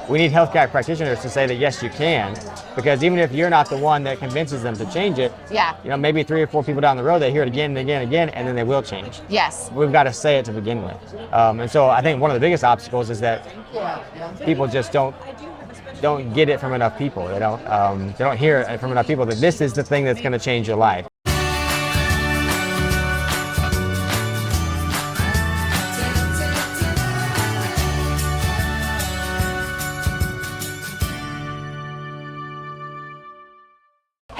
we need healthcare practitioners to say that yes, you can, because even if you're not the one that convinces them to change it, maybe 3 or 4 people down the road, they hear it again and again and again, and then they will change. Yes. We've got to say it to begin with. And so I think one of the biggest obstacles is that people just don't get it from enough people. They don't hear it from enough people that this is the thing that's going to change your life.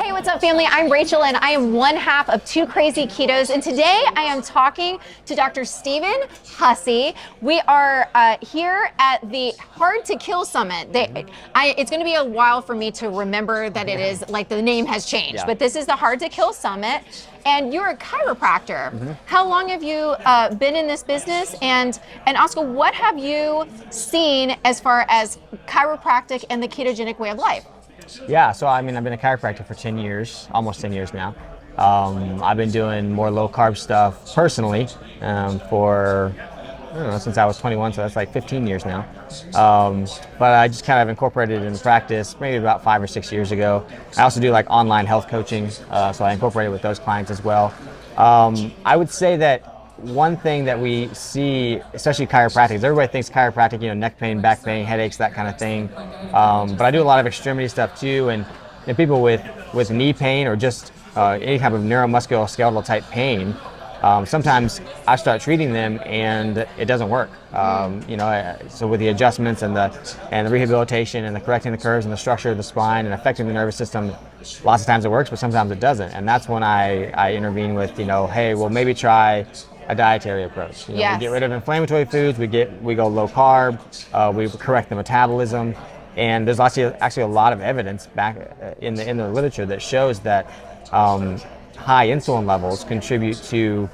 What's up, family? I'm Rachel, and I am one half of Two Crazy Ketos, and today I am talking to Dr. Stephen Hussey. We are here at the Hard to Kill Summit. It's going to be a while for me to remember that it is, like, the name has changed, but this is the Hard to Kill Summit, and you're a chiropractor. Mm-hmm. How long have you been in this business, and also what have you seen as far as chiropractic and the ketogenic way of life? Yeah, so I've been a chiropractor for 10 years, almost 10 years now. I've been doing more low carb stuff personally for, since I was 21, so that's like 15 years now. But I just kind of incorporated it into practice maybe about 5 or 6 years ago. I also do like online health coaching, so I incorporated with those clients as well. I would say that one thing that we see, especially chiropractic, everybody thinks chiropractic, neck pain, back pain, headaches, that kind of thing. But I do a lot of extremity stuff too, and people with knee pain or just any type of neuromusculoskeletal type pain, sometimes I start treating them and it doesn't work. So with the adjustments and the rehabilitation and the correcting the curves and the structure of the spine and affecting the nervous system, lots of times it works, but sometimes it doesn't. And that's when I intervene with, hey, well, maybe try a dietary approach. We get rid of inflammatory foods, we go low carb, we correct the metabolism, and there's actually a lot of evidence back in the literature that shows that high insulin levels contribute to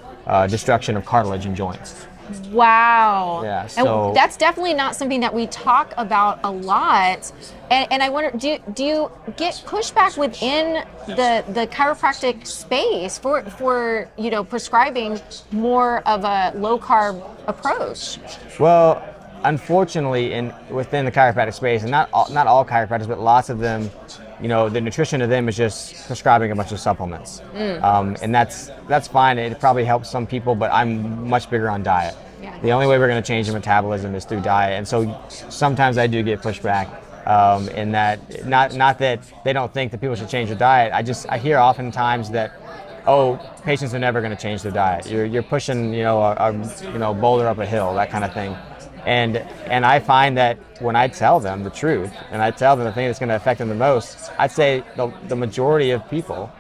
destruction of cartilage in joints. Wow. Yeah, so and that's definitely not something that we talk about a lot. And I wonder, do you get pushback within the chiropractic space for prescribing more of a low carb approach? Well, unfortunately, within the chiropractic space, and not all chiropractors, but lots of them, the nutrition to them is just prescribing a bunch of supplements. And that's fine. It probably helps some people, but I'm much bigger on diet. Yeah. The only way we're going to change the metabolism is through diet. And so sometimes I do get pushback in that, not that they don't think that people should change their diet. I hear oftentimes that, patients are never going to change their diet. You're pushing, a boulder up a hill, that kind of thing. And I find that when I tell them the truth and I tell them the thing that's going to affect them the most, I'd say the majority of people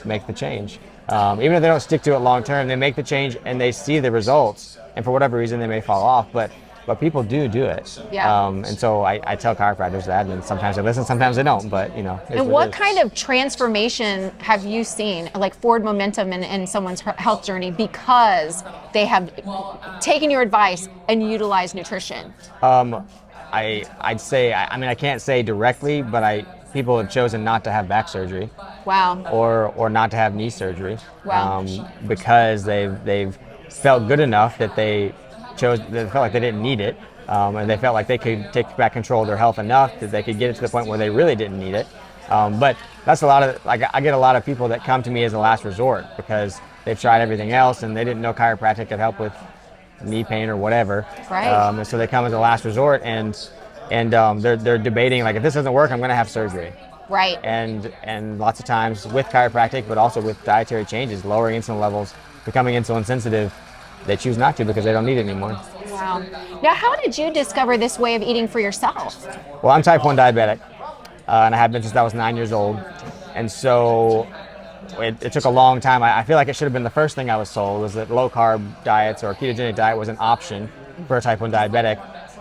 make the change. Even if they don't stick to it long term, they make the change and they see the results. And for whatever reason, they may fall off, but people do it. Yeah. And so I tell chiropractors that, and sometimes they listen, sometimes they don't. But And what kind of transformation have you seen, like forward momentum in someone's health journey, because they have taken your advice and utilized nutrition? I'd say, I can't say directly, but people have chosen not to have back surgery. Wow. Or not to have knee surgery. Wow. Because they've felt good enough that they felt like they didn't need it, and they felt like they could take back control of their health enough that they could get it to the point where they really didn't need it. But that's a lot of, I get a lot of people that come to me as a last resort because they've tried everything else and they didn't know chiropractic could help with knee pain or whatever. Right. And so they come as a last resort and they're debating, like, if this doesn't work, I'm going to have surgery. Right. And lots of times with chiropractic, but also with dietary changes, lowering insulin levels, becoming insulin sensitive, they choose not to because they don't need it anymore. Wow. Now, how did you discover this way of eating for yourself? Well, I'm type 1 diabetic, and I have been since I was 9 years old. And so it took a long time. I feel like it should have been the first thing I was told, was that low carb diets or a ketogenic diet was an option for a type 1 diabetic.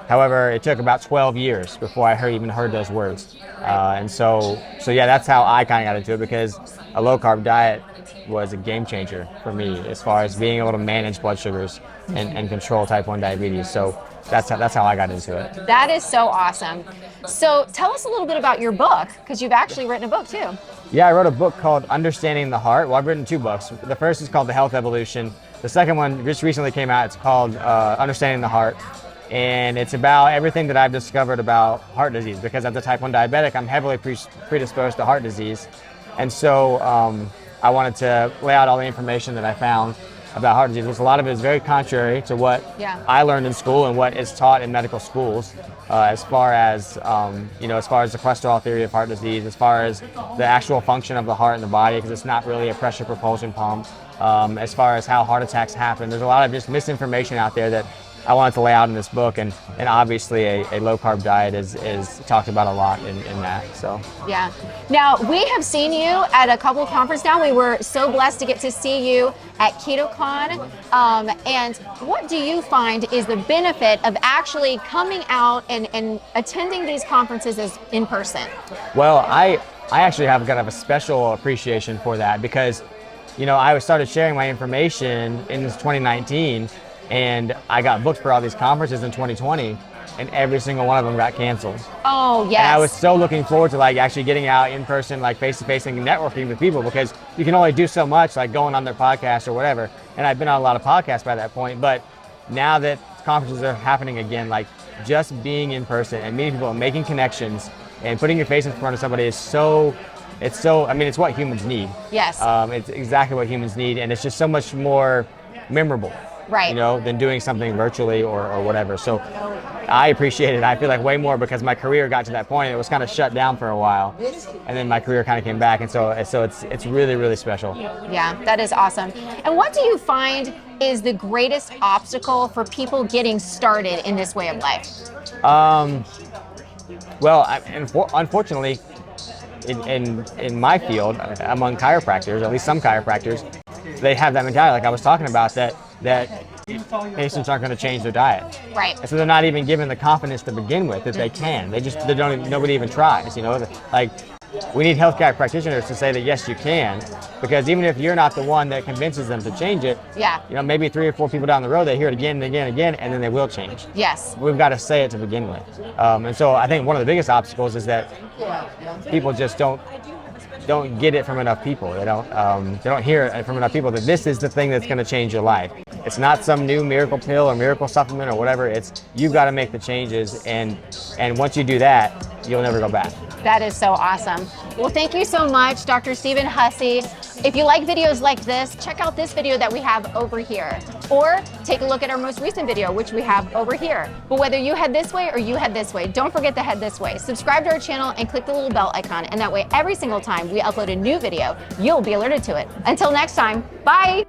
However, it took about 12 years before I even heard those words. And so that's how I kind of got into it, because a low carb diet was a game changer for me as far as being able to manage blood sugars and control type 1 diabetes. So that's how I got into it. That is so awesome. So tell us a little bit about your book, because you've actually written a book too. Yeah, I wrote a book called Understanding the Heart. Well, I've written 2 books. The first is called The Health Evolution. The second one just recently came out. It's called Understanding the Heart. And it's about everything that I've discovered about heart disease, because as a type 1 diabetic, I'm heavily predisposed to heart disease. And so I wanted to lay out all the information that I found about heart disease, which a lot of it is very contrary to what I learned in school and what is taught in medical schools, as far as as far as the cholesterol theory of heart disease, as far as the actual function of the heart in the body, because it's not really a pressure propulsion pump, as far as how heart attacks happen. There's a lot of just misinformation out there that I wanted to lay out in this book, and obviously a low carb diet is talked about a lot in that. So yeah. Now we have seen you at a couple of conferences now. We were so blessed to get to see you at KetoCon. And what do you find is the benefit of actually coming out and attending these conferences as in person? Well, I actually have kind of a special appreciation for that, because I started sharing my information in 2019. And I got booked for all these conferences in 2020, and every single one of them got canceled. Oh, yes. And I was so looking forward to actually getting out in person, face-to-face, and networking with people, because you can only do so much, going on their podcast or whatever. And I've been on a lot of podcasts by that point, but now that conferences are happening again, just being in person and meeting people and making connections and putting your face in front of somebody it's what humans need. Yes. It's exactly what humans need, and it's just so much more memorable. Right. Than doing something virtually or whatever. So I appreciate it. I feel way more, because my career got to that point. It was kind of shut down for a while, and then my career kind of came back, and so it's really, really special. Yeah, that is awesome. And what do you find is the greatest obstacle for people getting started in this way of life? Well, unfortunately, in my field, among chiropractors, at least some chiropractors, they have that mentality, I was talking about, that patients aren't going to change their diet. Right. And so they're not even given the confidence to begin with that they can. Nobody even tries. We need healthcare practitioners to say that yes, you can, because even if you're not the one that convinces them to change it, maybe 3 or 4 people down the road, they hear it again and again and again, and then they will change. Yes. We've got to say it to begin with. And so I think one of the biggest obstacles is that people just don't get it from enough people. They don't hear it from enough people that this is the thing that's going to change your life. It's not some new miracle pill or miracle supplement or whatever. It's you've got to make the changes, and once you do that, you'll never go back. That is so awesome. Well, thank you so much, Dr. Stephen Hussey. If you like videos like this, check out this video that we have over here, or take a look at our most recent video, which we have over here. But whether you head this way or you head this way, don't forget to head this way. Subscribe to our channel and click the little bell icon, and that way every single time we upload a new video, you'll be alerted to it. Until next time, bye.